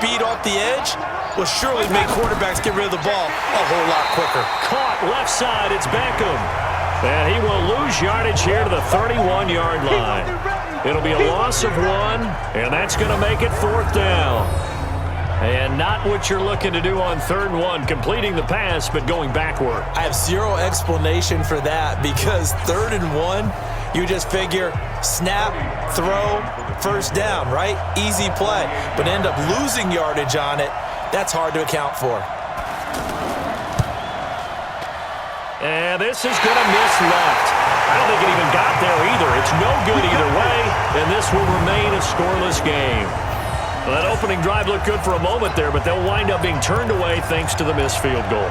speed off the edge will surely make quarterbacks get rid of the ball a whole lot quicker. Caught left side. It's Beckham. And he will lose yardage here to the 31-yard line. It'll be a loss of 1, and that's going to make it 4th down. And not what you're looking to do on 3rd and 1, completing the pass, but going backward. I have zero explanation for that because 3rd and 1, you just figure snap, throw, 1st down, right? Easy play. But end up losing yardage on it. That's hard to account for. And this is going to miss left. I don't think it even got there either. It's no good either way, and this will remain a scoreless game. Well, that opening drive looked good for a moment there, but they'll wind up being turned away thanks to the missed field goal.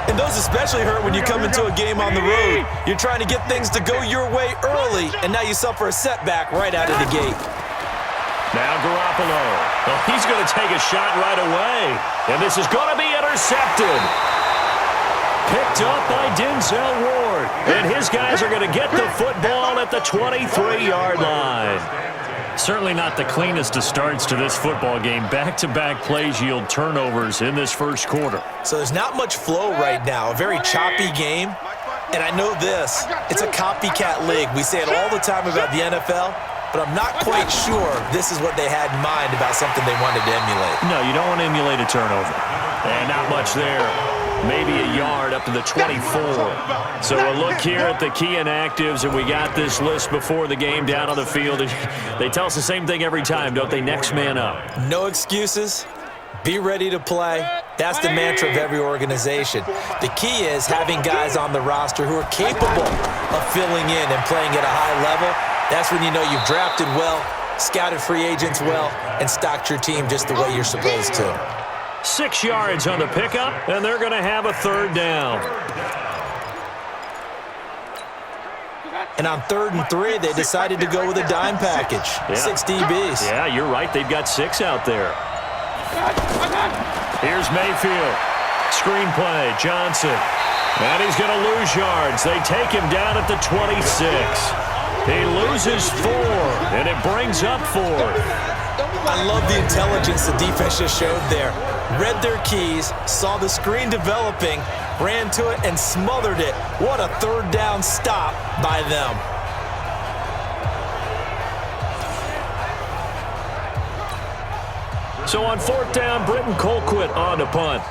And those especially hurt when you come into a game on the road. You're trying to get things to go your way early, and now you suffer a setback right out of the gate. Now Garoppolo. Well, he's going to take a shot right away, and this is going to be intercepted. Picked up by Denzel Ward. And his guys are going to get the football at the 23-yard line. Certainly not the cleanest of starts to this football game. Back-to-back plays yield turnovers in this first quarter. So there's not much flow right now. A very choppy game. And I know this. It's a copycat league. We say it all the time about the NFL. But I'm not quite sure this is what they had in mind about something they wanted to emulate. No, you don't want to emulate a turnover. And not much there. Maybe a yard up to the 24. So a look here at the key inactives, and we got this list before the game down on the field. They tell us the same thing every time, don't they? Next man up. No excuses. Be ready to play. That's the mantra of every organization. The key is having guys on the roster who are capable of filling in and playing at a high level. That's when you know you've drafted well, scouted free agents well, and stocked your team just the way you're supposed to. 6 yards on the pickup, and they're going to have a 3rd down. And on 3rd and 3, they decided to go with a dime package. Yeah. 6 DBs. Yeah, you're right. They've got 6 out there. Here's Mayfield. Screen play, Johnson. And he's going to lose yards. They take him down at the 26. He loses 4, and it brings up 4th. I love the intelligence the defense just showed there. Read their keys, saw the screen developing, ran to it, and smothered it. What a 3rd down stop by them. So on 4th down, Britton Colquitt on to punt.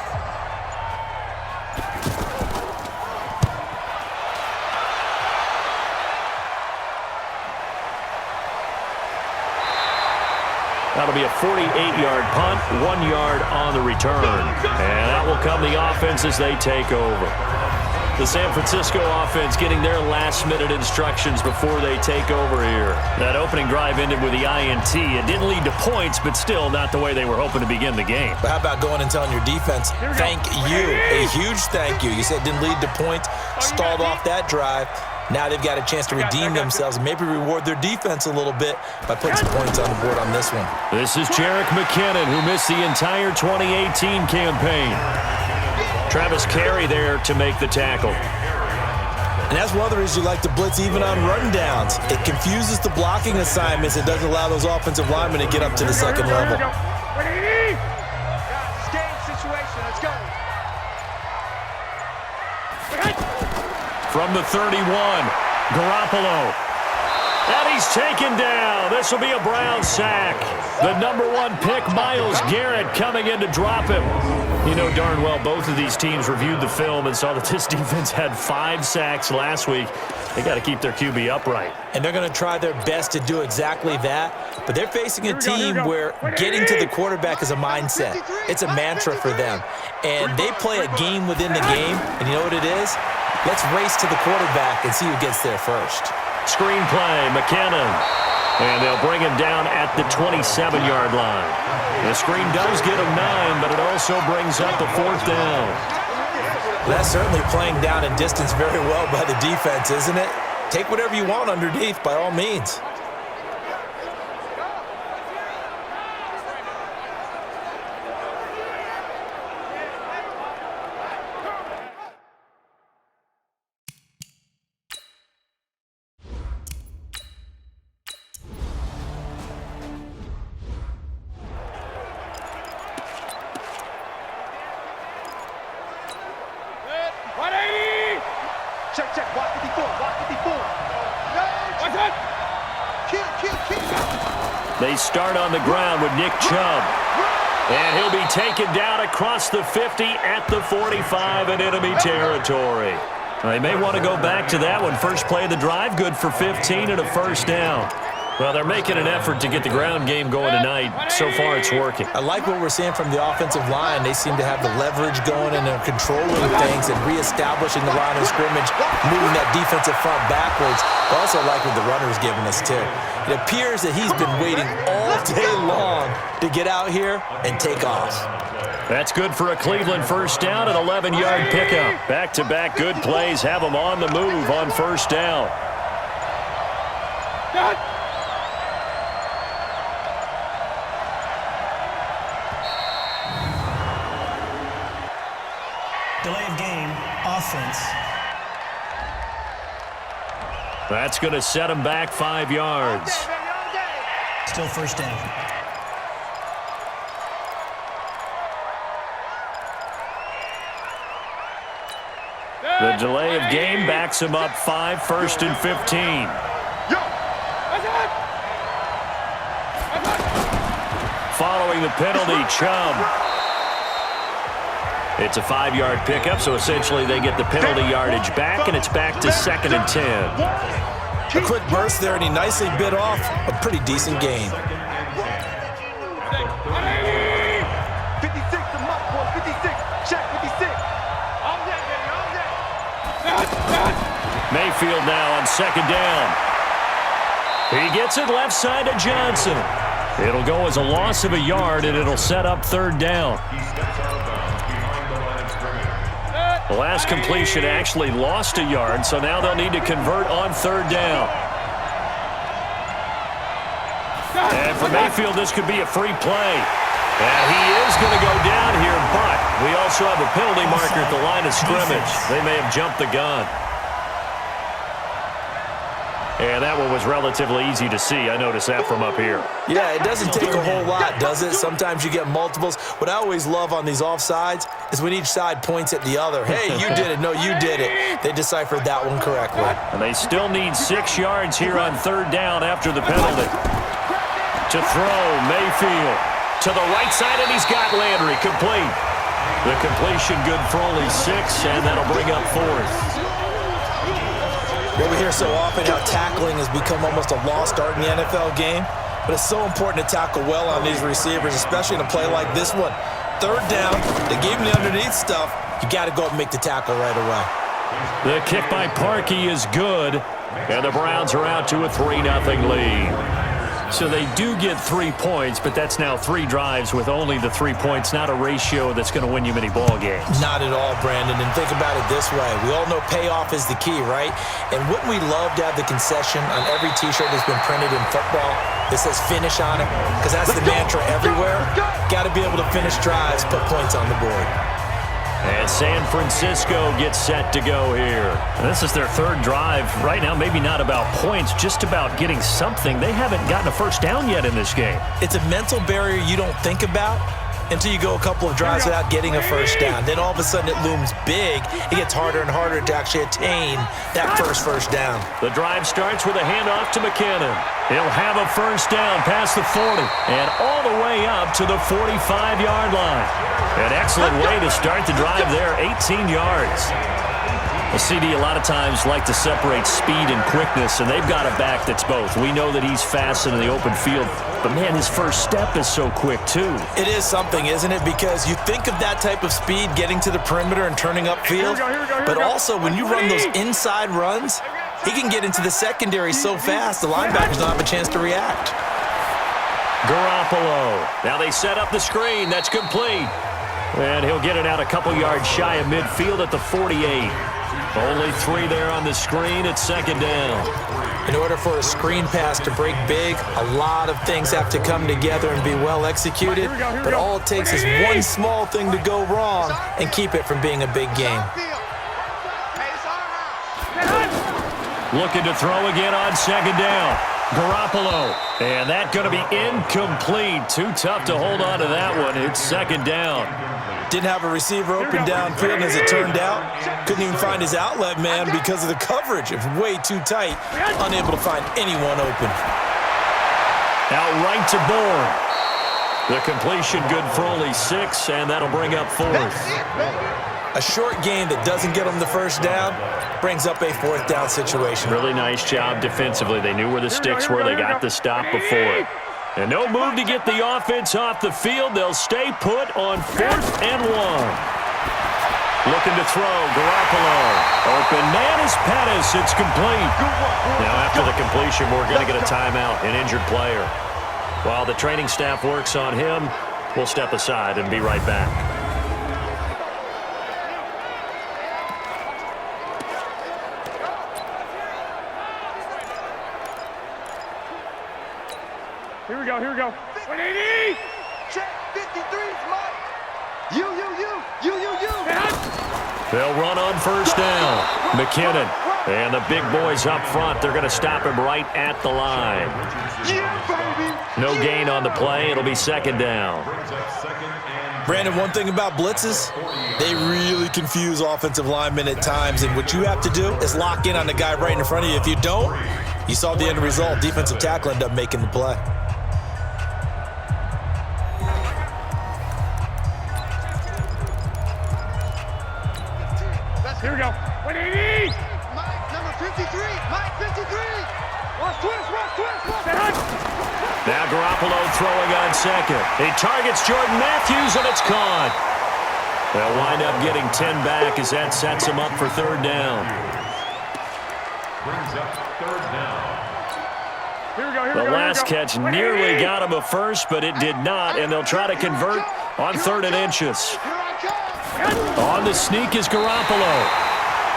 That'll be a 48-yard punt, 1 yard on the return. And that will come the offense as they take over. The San Francisco offense getting their last-minute instructions before they take over here. That opening drive ended with the INT. It didn't lead to points, but still not the way they were hoping to begin the game. But how about going and telling your defense, thank you, a huge thank you. You said it didn't lead to points, stalled off that drive. Now they've got a chance to redeem themselves and maybe reward their defense a little bit by putting some points on the board on this one. This is Jerick McKinnon, who missed the entire 2018 campaign. Travis Carey there to make the tackle. And that's one of the reasons you like to blitz even on rundowns. It confuses the blocking assignments. It doesn't allow those offensive linemen to get up to the second level. From the 31, Garoppolo. And he's taken down. This will be a Brown sack. The number 1 pick, Myles Garrett, coming in to drop him. You know darn well both of these teams reviewed the film and saw that this defense had 5 sacks last week. They got to keep their QB upright. And they're going to try their best to do exactly that. But they're facing a team where getting to the quarterback is a mindset. It's a mantra for them. And they play a game within the game. And you know what it is? Let's race to the quarterback and see who gets there first. Screen play, McKinnon. And they'll bring him down at the 27-yard line. The screen does get him 9, but it also brings up a 4th down. Well, that's certainly playing down and distance very well by the defense, isn't it? Take whatever you want underneath, by all means. They start on the ground with Nick Chubb. And he'll be taken down across the 50 at the 45 in enemy territory. They may want to go back to that one. First play of the drive, good for 15 and a first down. Well, they're making an effort to get the ground game going tonight. So far, it's working. I like what we're seeing from the offensive line. They seem to have the leverage going and they're controlling things and reestablishing the line of scrimmage, moving that defensive front backwards. I also like what the runner's giving us, too. It appears that he's been waiting all day long to get out here and take off. That's good for a Cleveland first down, an 11-yard pickup. Back-to-back good plays have them on the move on first down. Delay of game, offense. That's going to set him back 5 yards. Still first down. The delay of game backs him up 5, first and 15. Following the penalty, Chubb. It's a 5-yard pickup, so essentially they get the penalty yardage back, and it's back to 2nd and 10. A quick burst there, and he nicely bit off a pretty decent gain. 56 to Muck, boy. 56. Check 56. Mayfield now on 2nd down. He gets it left side to Johnson. It'll go as a loss of a yard, and it'll set up 3rd down. The last completion actually lost a yard, so now they'll need to convert on 3rd down. And for Mayfield, this could be a free play. And he is going to go down here, but we also have a penalty marker at the line of scrimmage. They may have jumped the gun. And that one was relatively easy to see. I noticed that from up here. Yeah, it doesn't take a whole lot, does it? Sometimes you get multiples. What I always love on these offsides is when each side points at the other. Hey, you did it. No, you did it. They deciphered that one correctly. And they still need 6 yards here on 3rd down after the penalty. To throw, Mayfield. To the right side, and he's got Landry. Complete. The completion good for only 6, and that'll bring up 4th. What we hear so often, how tackling has become almost a lost art in the NFL game. But it's so important to tackle well on these receivers, especially in a play like this one. 3rd down, they gave him the underneath stuff. You got to go up and make the tackle right away. The kick by Parkey is good, and the Browns are out to a 3-0 lead. So they do get 3 points, but that's now 3 drives with only the 3 points, not a ratio that's going to win you many ball games. Not at all, Brandon. And think about it this way. We all know payoff is the key, right? And wouldn't we love to have the concession on every T-shirt that's been printed in football that says finish on it? Because that's the mantra everywhere. Got to be able to finish drives, put points on the board. And San Francisco gets set to go here. And this is their 3rd drive. Right now, maybe not about points, just about getting something. They haven't gotten a first down yet in this game. It's a mental barrier you don't think about until you go a couple of drives without getting a first down. Then all of a sudden it looms big. It gets harder and harder to actually attain that first down. The drive starts with a handoff to McKinnon. He'll have a first down past the 40 and all the way up to the 45-yard line. An excellent way to start the drive there, 18 yards. Well, CD, a lot of times like to separate speed and quickness, and they've got a back that's both. We know that he's fast in the open field, but, man, his first step is so quick, too. It is something, isn't it? Because you think of that type of speed getting to the perimeter and turning upfield, but also when you run those inside runs, he can get into the secondary so fast the linebackers don't have a chance to react. Garoppolo. Now they set up the screen. That's complete. And he'll get it out a couple yards shy of midfield at the 48. Only 3 there on the screen at 2nd down. In order for a screen pass to break big, a lot of things have to come together and be well executed. But all it takes is one small thing to go wrong and keep it from being a big game. Looking to throw again on 2nd down. Garoppolo. And that going to be incomplete. Too tough to hold on to that one. It's 2nd down. Didn't have a receiver open downfield, and as it turned out, couldn't even find his outlet man because of the coverage. It was way too tight, unable to find anyone open. Out right to Bourne. The completion good for only 6, and that'll bring up 4th. A short game that doesn't get them the first down brings up a 4th down situation. Really nice job defensively. They knew where the sticks were. They got the stop before it. And no move to get the offense off the field. They'll stay put on 4th and 1. Looking to throw, Garoppolo. Open man is Pettis. It's complete. Now after the completion, we're going to get a timeout, an injured player. While the training staff works on him, we'll step aside and be right back. Here we go. 180! Check 53's Mike. You. They'll run on first down. McKinnon and the big boys up front. They're going to stop him right at the line. Yeah, baby. No gain on the play. It'll be 2nd down. Brandon, one thing about blitzes, they really confuse offensive linemen at times, and what you have to do is lock in on the guy right in front of you. If you don't, you saw the end result. Defensive tackle ended up making the play. Here we go. 180! Mike, number 53. Mike, 53. Watch twist. Now Garoppolo throwing on 2nd. He targets Jordan Matthews, and it's caught. They'll wind up getting 10 back as that sets him up for 3rd down. Here we go. The last catch nearly got him a first, but it did not, and they'll try to convert on 3rd and inches. On the sneak is Garoppolo.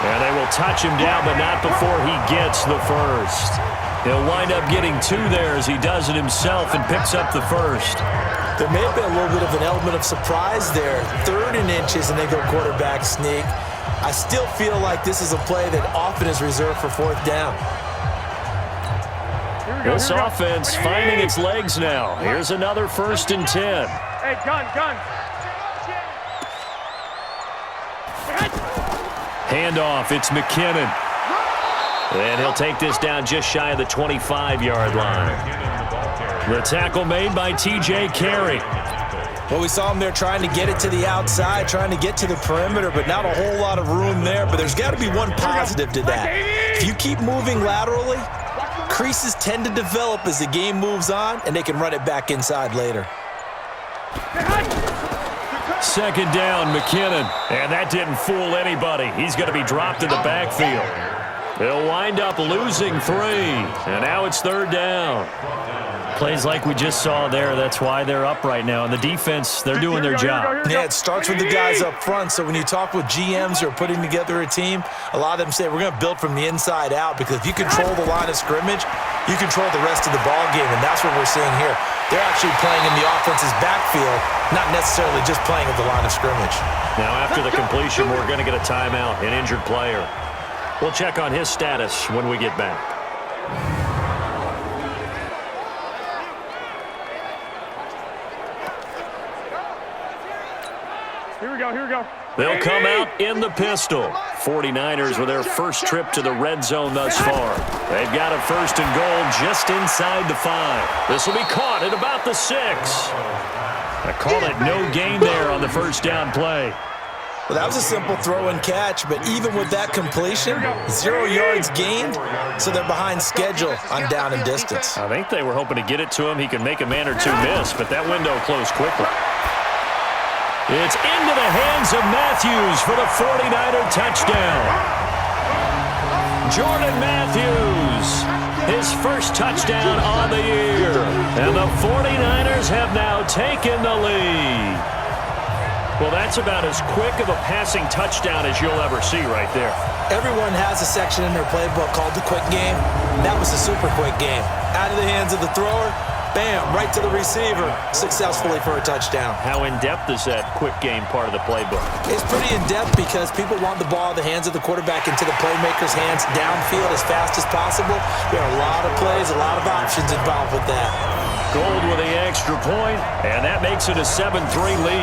And they will touch him down, but not before he gets the first. He'll wind up getting 2 there as he does it himself and picks up the first. There may have been a little bit of an element of surprise there. 3rd and inches, and they go quarterback sneak. I still feel like this is a play that often is reserved for 4th down. This offense finding its legs now. Here's another 1st and 10. Hey, gun. Handoff, it's McKinnon. And he'll take this down just shy of the 25-yard line. The tackle made by T.J. Carey. Well, we saw him there trying to get it to the outside, trying to get to the perimeter, but not a whole lot of room there. But there's got to be one positive to that. If you keep moving laterally, creases tend to develop as the game moves on, and they can run it back inside later. 2nd down, McKinnon. And that didn't fool anybody. He's going to be dropped in the backfield. They'll wind up losing 3. And now it's 3rd down. Plays like we just saw there. That's why they're up right now. And the defense, they're doing their job. Yeah, it starts with the guys up front. So when you talk with GMs who are putting together a team, a lot of them say we're going to build from the inside out, because if you control the line of scrimmage, you control the rest of the ball game, and that's what we're seeing here. They're actually playing in the offense's backfield, not necessarily just playing at the line of scrimmage. Now after the completion, we're going to get a timeout, an injured player. We'll check on his status when we get back. Here we go. They'll come out in the pistol. 49ers with their first trip to the red zone thus far. They've got a 1st and goal just inside the 5. This will be caught at about the 6. I call it no gain there on the 1st down play. Well, that was a simple throw and catch, but even with that completion, 0 yards gained, so they're behind schedule on down and distance. I think they were hoping to get it to him. He could make a man or 2 miss, but that window closed quickly. It's into the hands of Matthews for the 49er touchdown. Jordan Matthews, his first touchdown on the year. And the 49ers have now taken the lead. Well, that's about as quick of a passing touchdown as you'll ever see right there. Everyone has a section in their playbook called the quick game. That was a super quick game. Out of the hands of the thrower, bam, right to the receiver, successfully for a touchdown. How in-depth is that quick game part of the playbook? It's pretty in-depth because people want the ball in the hands of the quarterback into the playmaker's hands downfield as fast as possible. There are a lot of plays, a lot of options involved with that. Gold with the extra point, and that makes it a 7-3 lead.